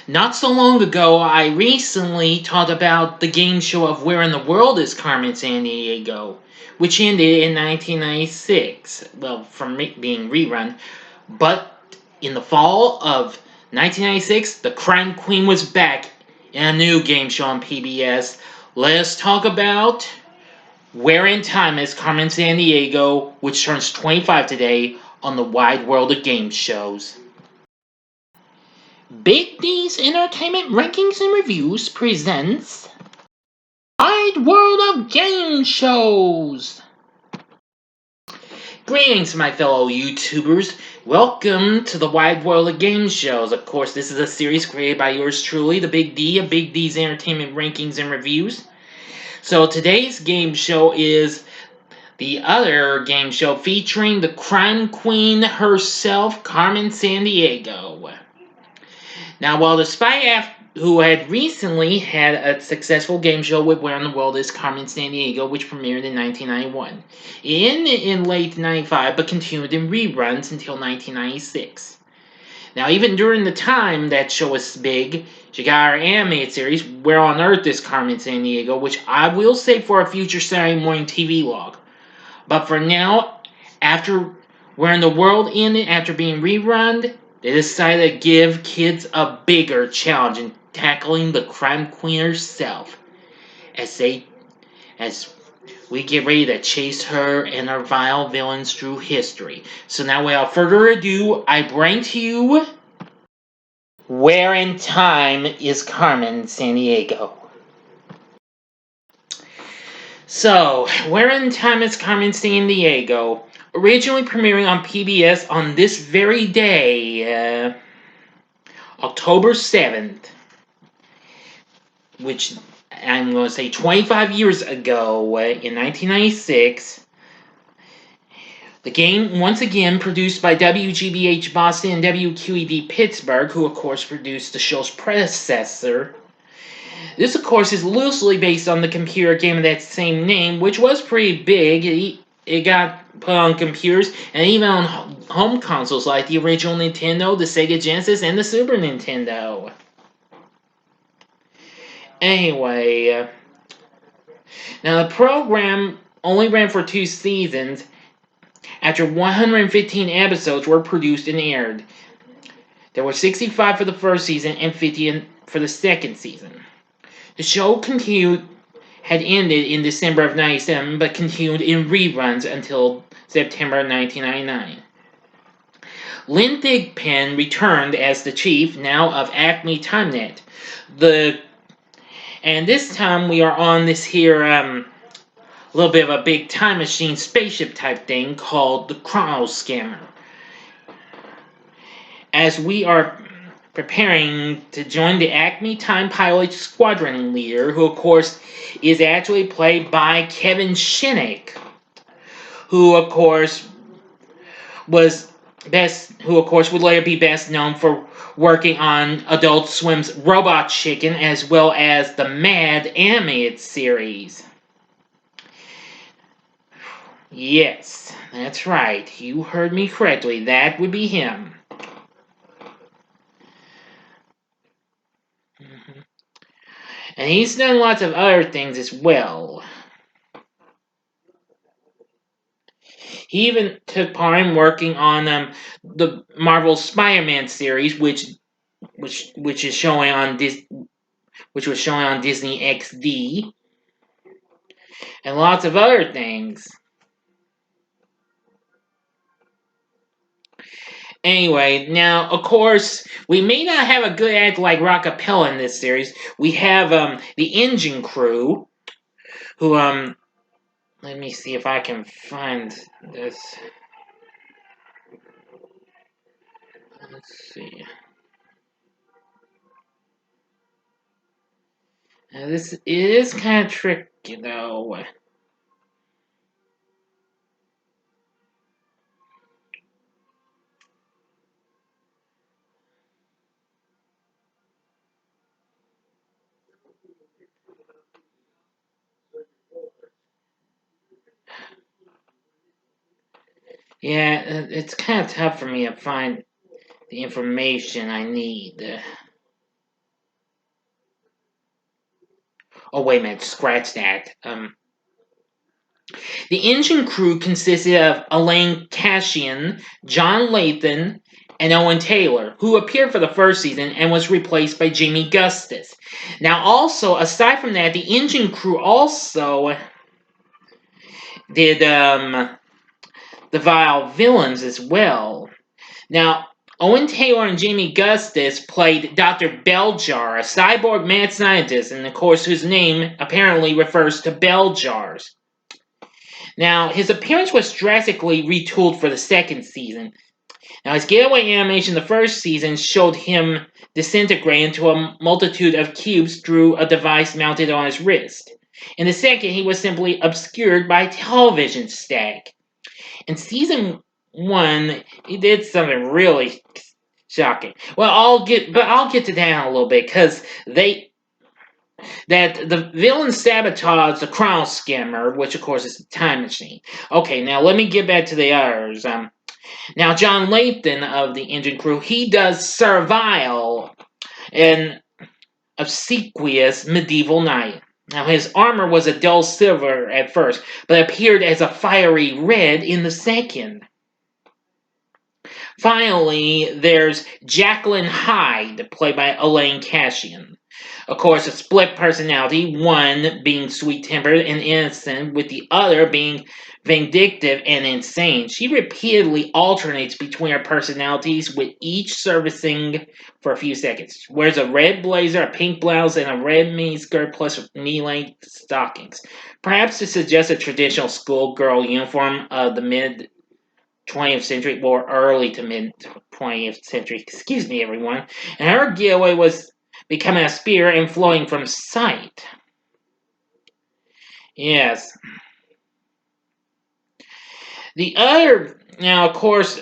Not so long ago, I recently talked about the game show of Where in the World is Carmen Sandiego, which ended in 1996, well, from being rerun. But in the fall of 1996, the Crime Queen was back in a new game show on PBS. Let us talk about Where in Time is Carmen Sandiego, which turns 25 today on the wide world of game shows. Big D's Entertainment Rankings and Reviews presents Wide World of Game Shows. Greetings, my fellow YouTubers. Welcome to the Wide World of Game Shows. Of course, this is a series created by yours truly, the Big D of Big D's Entertainment Rankings and Reviews. So today's game show is the other game show featuring the crime queen herself, Carmen Sandiego. Now, while the spy who had recently had a successful game show with Where in the World is Carmen Sandiego, which premiered in 1991, in late 95, but continued in reruns until 1996. Now, even during the time that show was big, she got her animated series, Where on Earth is Carmen Sandiego, which I will save for a future Saturday morning TV log. But for now, after Where in the World ended, after being rerun, they decided to give kids a bigger challenge in tackling the crime queen herself, as we get ready to chase her and her vile villains through history. So now, without further ado, I bring to you Where in Time is Carmen Sandiego. So, Where in Time is Carmen Sandiego, originally premiering on PBS on this very day, October 7th, which I'm going to say 25 years ago, in 1996. The game, once again, produced by WGBH Boston and WQED Pittsburgh, who of course produced the show's predecessor. This, of course, is loosely based on the computer game of that same name, which was pretty big. It got put on computers and even on home consoles like the original Nintendo, the Sega Genesis, and the Super Nintendo. Anyway, now the program only ran for 2 seasons after 115 episodes were produced and aired. There were 65 for the first season and 50 for the second season. The show had ended in December of 97, but continued in reruns until September 1999. Lynn Thigpen returned as the chief, now of Acme TimeNet. And this time we are on this here, little bit of a big time machine spaceship type thing called the Chrono Scammer. As we are preparing to join the Acme Time Pilot Squadron leader, who of course is actually played by Kevin Shinnick, who of course would later be best known for working on Adult Swim's Robot Chicken as well as the Mad animated series. Yes, that's right, you heard me correctly, that would be him. And he's done lots of other things as well. He even took part in working on the Marvel Spider-Man series, which is showing on which was showing on Disney XD, and lots of other things. Anyway, now of course we may not have a good act like Rockapella in this series. We have the engine crew, who let me see if I can find this. Let's see. Now this is kind of tricky though. Yeah, it's kind of tough for me to find the information I need. Oh, wait a minute, scratch that. The engine crew consisted of Elaine Cashian, John Lathan, and Owen Taylor, who appeared for the first season and was replaced by Jamie Gustus. Now, also, aside from that, the engine crew also did the V.I.L.E villains as well. Now, Owen Taylor and Jamie Gustus played Dr. Beljar, a cyborg mad scientist, and of course, whose name apparently refers to bell jars. Now, his appearance was drastically retooled for the second season. Now, his getaway animation the first season showed him disintegrate into a multitude of cubes through a device mounted on his wrist. In the second, he was simply obscured by television static. In season 1, he did something really shocking. Well, I'll get to that in a little bit because the villain sabotaged the Chrono Scammer, which of course is the time machine. Okay, now let me get back to the others. Now John Lathan of the engine crew, he does Sir V.I.L.E, an obsequious medieval knight. Now his armor was a dull silver at first, but appeared as a fiery red in the second. Finally, there's Jacqueline Hyde, played by Elaine Cashian. Of course, a split personality, one being sweet-tempered and innocent, with the other being vindictive and insane. She repeatedly alternates between her personalities, with each servicing for a few seconds. Wears a red blazer, a pink blouse, and a red miniskirt plus knee-length stockings. Perhaps to suggest a traditional schoolgirl uniform of the mid 20th century, or early to mid 20th century, excuse me, everyone. And her getaway was becoming a spear and flowing from sight. Yes. The other, now, of course,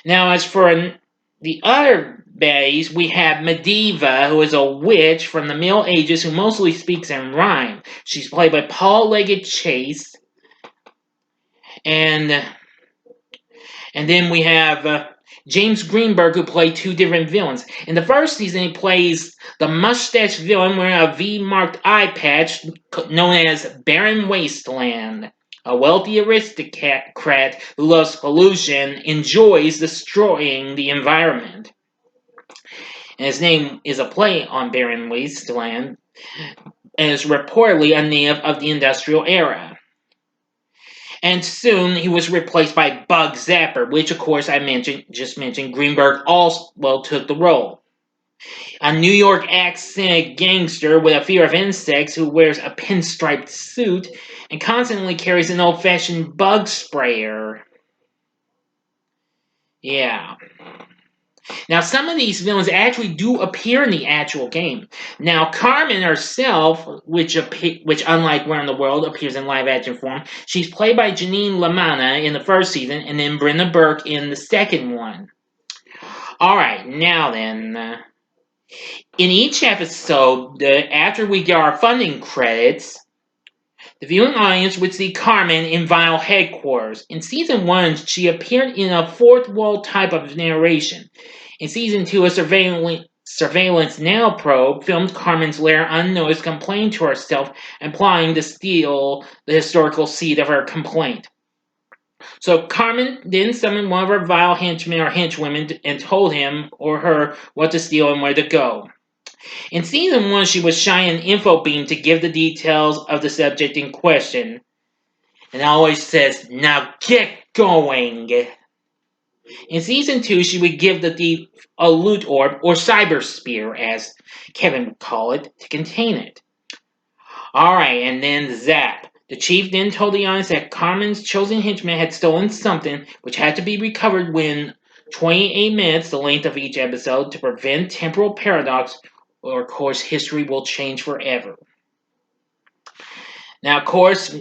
now as for the other baddies, we have Medivh, who is a witch from the Middle Ages who mostly speaks in rhyme. She's played by Paul Leggett Chase. And then we have James Greenberg, who played two different villains. In the first season, he plays the mustache villain wearing a V-marked eye patch known as Baron Wasteland. A wealthy aristocrat who loves pollution, enjoys destroying the environment. And his name is a play on Baron Wasteland, and is reportedly a native of the industrial era. And soon he was replaced by Bug Zapper, which of course I just mentioned Greenberg also took the role. A New York accent gangster with a fear of insects who wears a pinstriped suit and constantly carries an old-fashioned bug sprayer. Yeah. Now, some of these villains actually do appear in the actual game. Now, Carmen herself, which unlike Where in the World appears in live-action form, she's played by Janine LaManna in the first season, and then Brenda Burke in the second one. Alright, now then. In each episode, after we get our funding credits, the viewing audience would see Carmen in V.I.L.E headquarters. In Season 1, she appeared in a fourth wall type of narration. In Season 2, a surveillance nail probe filmed Carmen's lair unnoticed, complaining to herself and plotting to steal the historical seed of her complaint. So Carmen then summoned one of her V.I.L.E henchmen or henchwomen and told him or her what to steal and where to go. In Season 1, she was shy an info beam to give the details of the subject in question, and always says, "Now get going." In Season 2, she would give the thief a loot orb, or cyber spear, as Kevin would call it, to contain it. Alright, and then zap. The chief then told the audience that Carmen's chosen henchman had stolen something, which had to be recovered within 28 minutes, the length of each episode, to prevent temporal paradox, or of course history will change forever. Now, of course,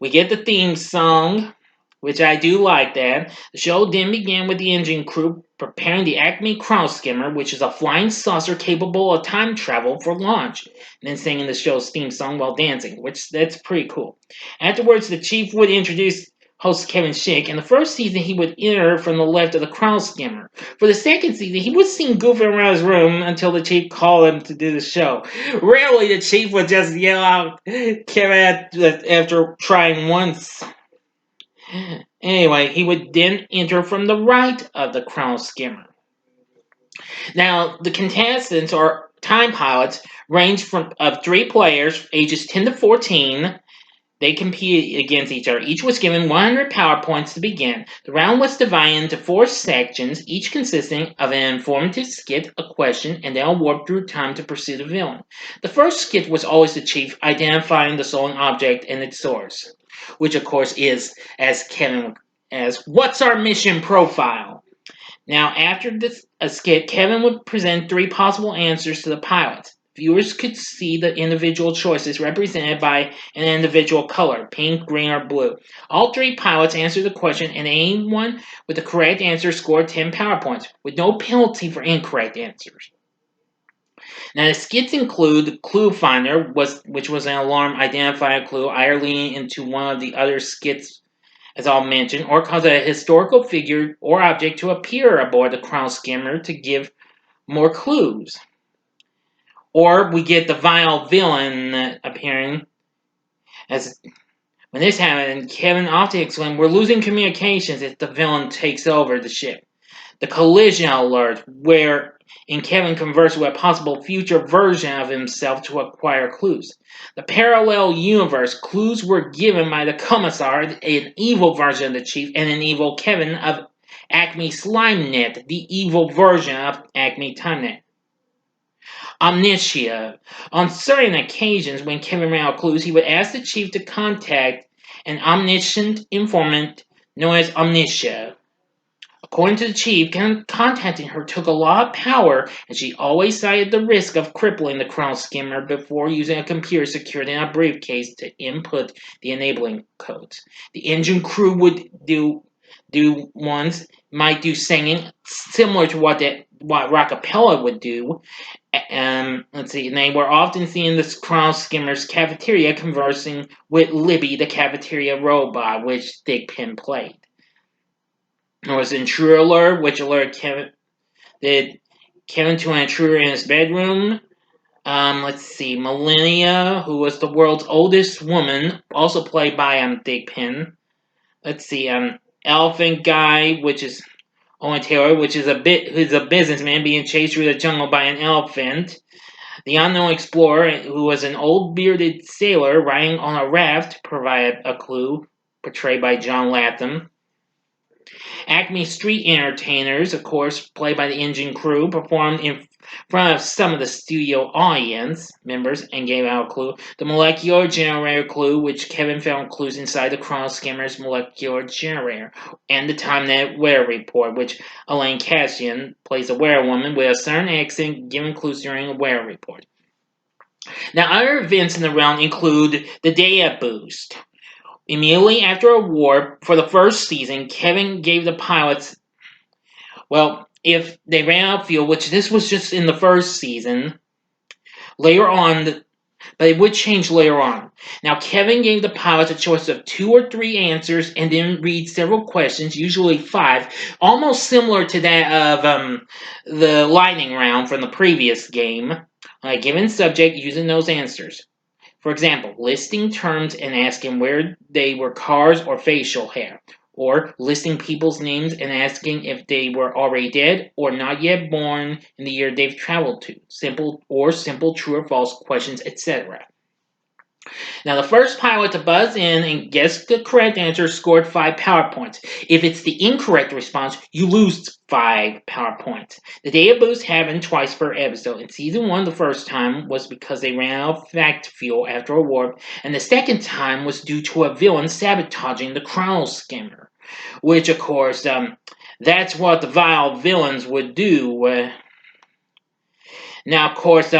we get the theme song, which I do like that. The show then began with the engine crew preparing the Acme Chrono Scammer, which is a flying saucer capable of time travel, for launch, and then singing the show's theme song while dancing, which that's pretty cool. Afterwards, the chief would introduce host Kevin Schick. In the first season, he would enter from the left of the Chrono Scammer. For the second season, he was seen goofing around his room until the chief called him to do the show. Rarely, the chief would just yell out Kevin after trying once. Anyway, he would then enter from the right of the Chrono Scammer. Now, the contestants or time pilots range from of 3 players, ages 10 to 14. They competed against each other. Each was given 100 power points to begin. The round was divided into 4 sections, each consisting of an informative skit, a question, and then a warp through time to pursue the villain. The first skit was always the chief identifying the stolen object and its source, which of course is, as what's our mission profile? Now, after this skit, Kevin would present 3 possible answers to the pilots. Viewers could see the individual choices represented by an individual color, pink, green, or blue. All 3 pilots answered the question, and anyone with the correct answer scored 10 power points, with no penalty for incorrect answers. Now, the skits include the Clue Finder, which was an alarm identifying a clue, either leading into one of the other skits, as I'll mention, or cause a historical figure or object to appear aboard the Chrono Scammer to give more clues. Or we get the V.I.L.E villain appearing. As when this happened, Kevin often exclaimed, "We're losing communications," if the villain takes over the ship. The collision alert, where Kevin conversed with a possible future version of himself to acquire clues. The parallel universe, clues were given by the Commissar, an evil version of the Chief, and an evil Kevin of Acme SlimeNet, the evil version of Acme TimeNet. Omniscia. On certain occasions, when Kevin ran out of clues, he would ask the chief to contact an omniscient informant known as Omniscia. According to the chief, contacting her took a lot of power, and she always cited the risk of crippling the Chrono Scammer before using a computer secured in a briefcase to input the enabling codes. The engine crew would might do singing similar to what Rockapella would do. Let's see. They were often seen in the Chrono Skimmer's cafeteria conversing with Libby, the cafeteria robot, which Thigpen played. There was an intruder alert, which alerted Kevin to an intruder in his bedroom. Let's see. Millennia, who was the world's oldest woman, also played by Thigpen. Let's see. Elephant Guy, which is Owen Taylor, who's a businessman being chased through the jungle by an elephant. The Unknown Explorer, who was an old bearded sailor riding on a raft, provided a clue, portrayed by John Latham. Acme Street Entertainers, of course, played by the engine crew, performed in front of some of the studio audience members and gave out a clue. The molecular generator clue, which Kevin found clues inside the Chrono Scammer's molecular generator, and the TimeNet weather report, which Elaine Cassian plays a weatherwoman with a certain accent, giving clues during a weather report. Now, other events in the round include the data boost. Immediately after a warp for the first season, Kevin gave the pilots, if they ran out of fuel, which this was just in the first season, later on, but it would change later on. Now, Kevin gave the pilots a choice of 2 or 3 answers and then read several questions, usually 5, almost similar to that of the lightning round from the previous game, on a given subject using those answers. For example, listing terms and asking where they were cars or facial hair. Or listing people's names and asking if they were already dead or not yet born in the year they've traveled to. Simple true or false questions, etc. Now, the first pilot to buzz in and guess the correct answer scored 5 power points. If it's the incorrect response, you lose 5 power points. The data boost happened twice per episode. In season 1, the first time was because they ran out of fact fuel after a warp, and the second time was due to a villain sabotaging the Chrono Scammer. Which, of course, that's what the V.I.L.E villains would do. Now, of course,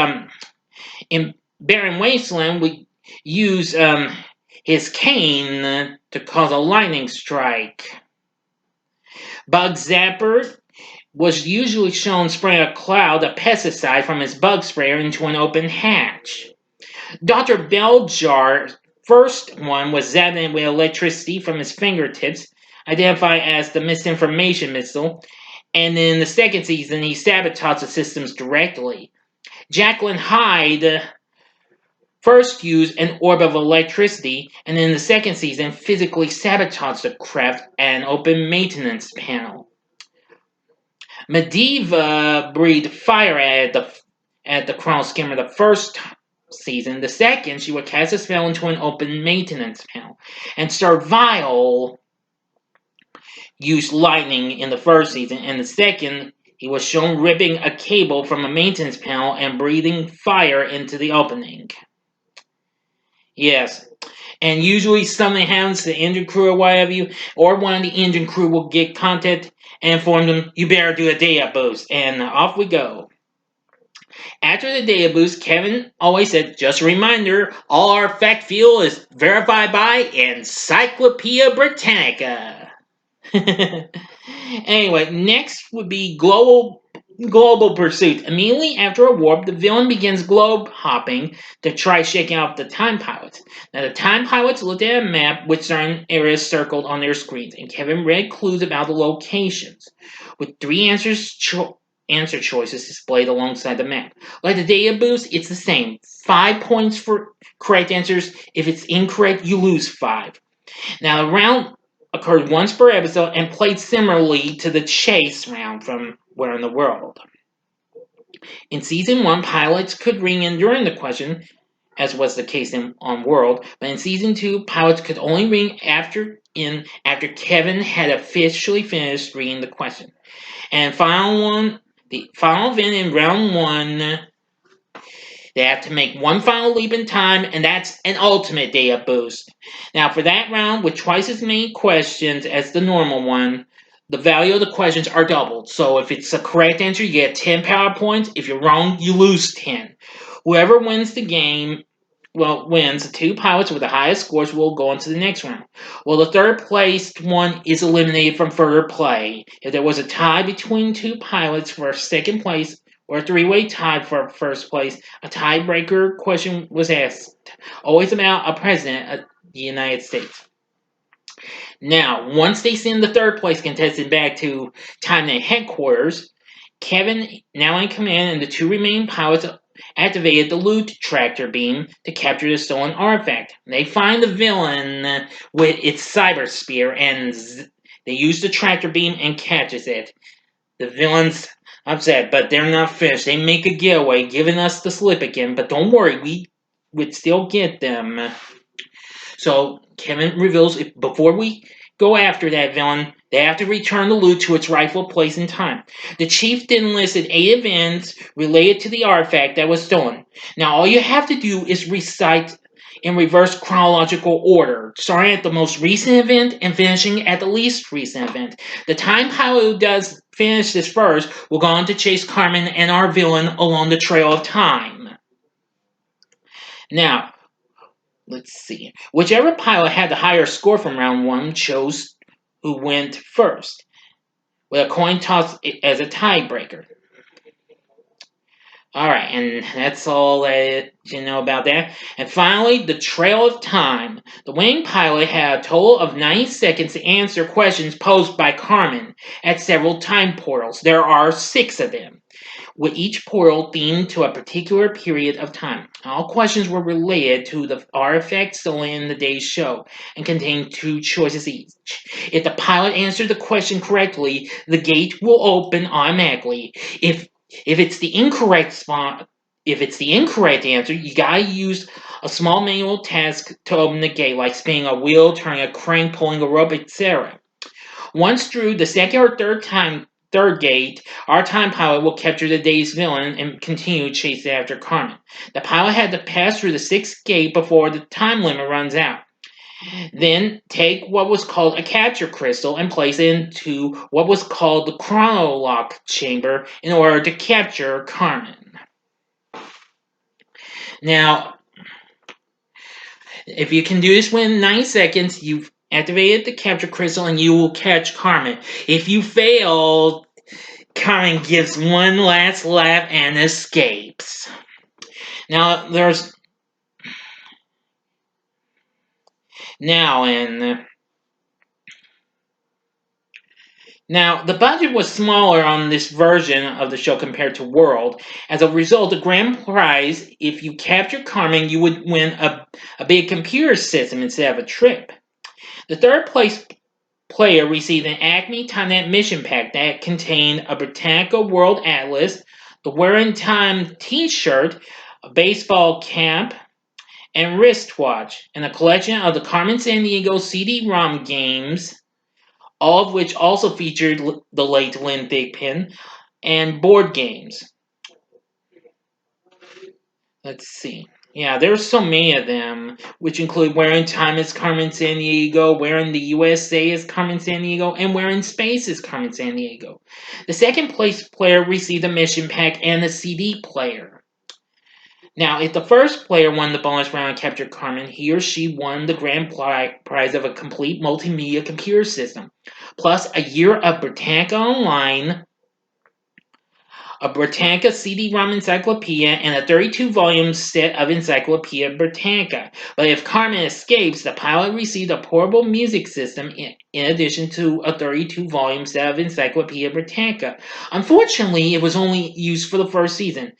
in Barren Wasteland, we use his cane to cause a lightning strike. Bug Zapper was usually shown spraying a cloud of pesticide from his bug sprayer into an open hatch. Dr. Belljar first one was zapped with electricity from his fingertips, identified as the misinformation missile. And in the second season, he sabotaged the systems directly. Jacqueline Hyde first used an orb of electricity, and in the second season, physically sabotaged the craft at an open maintenance panel. Medivh breathed fire at the Chrono Scammer the first season. The second, she would cast a spell into an open maintenance panel. And Sir V.I.L.E used lightning in the first season. In the second, he was shown ripping a cable from a maintenance panel and breathing fire into the opening. Yes. And usually something happens to the engine crew or whatever, or one of the engine crew will get contact and inform them, you better do a data boost. And off we go. After the data boost, Kevin always said, just a reminder, all our fact field is verified by Encyclopedia Britannica. Anyway, next would be global pursuit. Immediately after a warp, the villain begins globe hopping to try shaking off the time pilots. Now, the time pilots looked at a map with certain areas circled on their screens, and Kevin read clues about the locations, with three answer choices displayed alongside the map. Like the data boost, it's the same. 5 points for correct answers. If it's incorrect, you lose 5. Now, the round occurred once per episode and played similarly to the chase round from Where in the World. In Season 1, pilots could ring in during the question, as was the case on World, but in Season 2, pilots could only ring after Kevin had officially finished reading the question. And the final event in Round 1, they have to make one final leap in time, and that's an ultimate data boost. Now, for that round, with twice as many questions as the normal one, the value of the questions are doubled. So if it's a correct answer, you get 10 power points. If you're wrong, you lose 10. Whoever wins the game, wins. The two pilots with the highest scores will go on to the next round. Well, the third placed one is eliminated from further play. If there was a tie between two pilots for second place, or a three-way tie for first place, a tiebreaker question was asked, always about a president of the United States. Now, once they send the third place contestant back to Timenet headquarters, Kevin, now in command, and the two remaining pilots activated the loot tractor beam to capture the stolen artifact. They find the villain with its cyber spear, and they use the tractor beam and catches it. The villain's upset, but they're not finished. They make a getaway, giving us the slip again, but don't worry, we would still get them. So Kevin reveals before we go after that villain, they have to return the loot to its rightful place in time. The chief then listed 8 events related to the artifact that was stolen. Now all you have to do is recite in reverse chronological order, starting at the most recent event and finishing at the least recent event. The time pilot who does finish this first will go on to chase Carmen and our villain along the trail of time. Now, let's see. Whichever pilot had the higher score from round 1 chose who went first, with a coin toss as a tiebreaker. Alright, and that's all that you know about that. And finally, the Trail of Time. The winning pilot had a total of 90 seconds to answer questions posed by Carmen at several time portals. There are 6 of them, with each portal themed to a particular period of time. All questions were related to the artifact stolen in the day's show and contained 2 choices each. If the pilot answered the question correctly, the gate will open automatically. If it's the incorrect answer, you gotta use a small manual task to open the gate, like spinning a wheel, turning a crank, pulling a rope, etc. Once through the second or third gate, our time pilot will capture the day's villain and continue chasing after Carmen. The pilot had to pass through the 6th gate before the time limit runs out. Then take what was called a capture crystal and place it into what was called the Chrono Lock chamber in order to capture Carmen. Now, if you can do this within 9 seconds, you've activated the capture crystal and you will catch Carmen. If you fail, Carmen gives one last laugh and escapes. Now, there's Now, the budget was smaller on this version of the show compared to World. As a result, the grand prize, if you captured Carmen, you would win a big computer system instead of a trip. The third place player received an Acme TimeNet mission pack that contained a Britannica World Atlas, the Where in Time t-shirt, a baseball cap, and wristwatch, and a collection of the Carmen Sandiego CD-ROM games, all of which also featured the late Lynn Thigpen, and board games. Let's see. Yeah, there's so many of them, which include Where in Time is Carmen Sandiego, Where in the USA is Carmen Sandiego, and Where in Space is Carmen Sandiego. The second place player received a mission pack and a CD player. Now, if the first player won the bonus round and captured Carmen, he or she won the grand prize of a complete multimedia computer system, plus a year of Britannica Online, a Britannica CD-ROM encyclopedia, and a 32-volume set of Encyclopedia Britannica. But if Carmen escapes, the pilot received a portable music system in addition to a 32-volume set of Encyclopedia Britannica. Unfortunately, it was only used for the first season.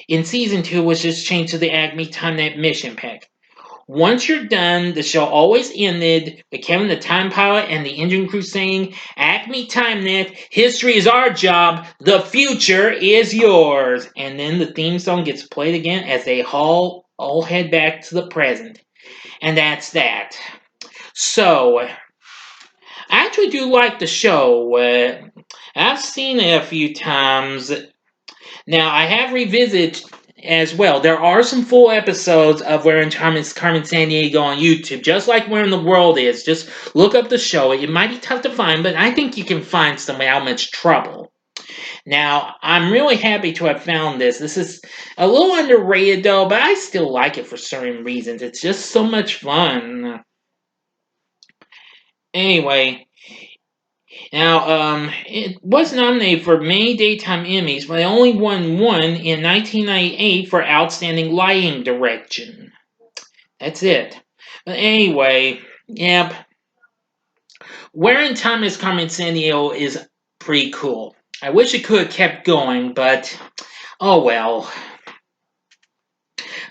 In Season 2, it was just changed to the Acme TimeNet mission pack. Once you're done, the show always ended with Kevin the Time Pilot and the engine crew saying, Acme TimeNet, history is our job, the future is yours. And then the theme song gets played again as they all head back to the present. And that's that. So, I actually do like the show. I've seen it a few times. Now, I have revisited as well. There are some full episodes of Where in Time is Carmen Sandiego on YouTube, just like Where in the World is. Just look up the show. It might be tough to find, but I think you can find some without much trouble. Now, I'm really happy to have found this. This is a little underrated, though, but I still like it for certain reasons. It's just so much fun. Anyway, now, it was nominated for many daytime Emmys, but it only won one in 1998 for Outstanding Lighting Direction. That's it. But anyway, yep. Where in Time is Carmen Sandiego is pretty cool. I wish it could have kept going, but oh well.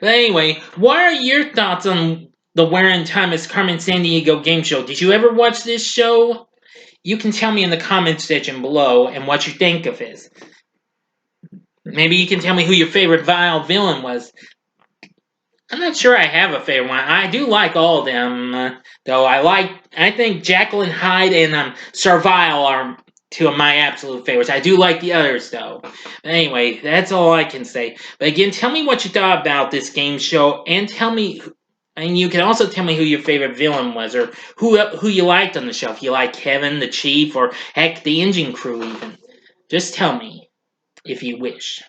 But anyway, what are your thoughts on the Where in Time is Carmen Sandiego game show? Did you ever watch this show? You can tell me in the comment section below and what you think of it. Maybe you can tell me who your favorite V.I.L.E villain was. I'm not sure I have a favorite one. I do like all of them, though. I think Jacqueline Hyde and Sir V.I.L.E are two of my absolute favorites. I do like the others, though. But anyway, that's all I can say. But again, tell me what you thought about this game show, and you can also tell me who your favorite villain was, or who you liked on the show. If you like Kevin, the Chief, or heck, the engine crew even. Just tell me, if you wish.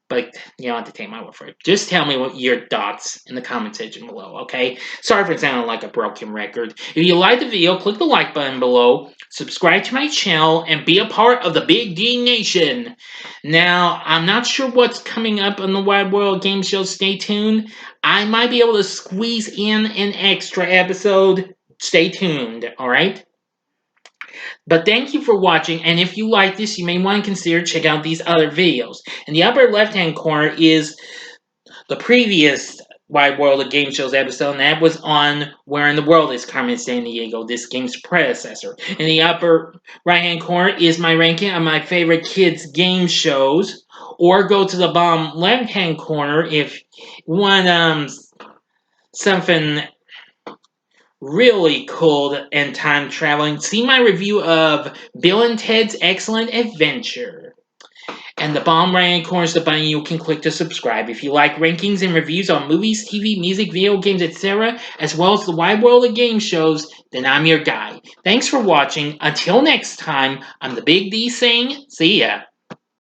But you don't have to take my word for it. Just tell me what your thoughts in the comment section below, okay? Sorry for sounding like a broken record. If you like the video, click the like button below, subscribe to my channel, and be a part of the Big D Nation. Now, I'm not sure what's coming up on the Wide World Game Show. Stay tuned. I might be able to squeeze in an extra episode. Stay tuned, alright? But thank you for watching, and if you like this, you may want to consider checking out these other videos. In the upper left-hand corner is the previous Wide World of Game Shows episode, and that was on Where in the World is Carmen Sandiego, this game's predecessor. In the upper right-hand corner is my ranking of my favorite kids' game shows, or go to the bottom left-hand corner if you want something really cool and time traveling. See my review of Bill and Ted's Excellent Adventure. And the bottom right hand corner is the button you can click to subscribe. If you like rankings and reviews on movies, TV, music, video games, etc., as well as the wide world of game shows, then I'm your guy. Thanks for watching. Until next time, I'm the Big D saying, see ya.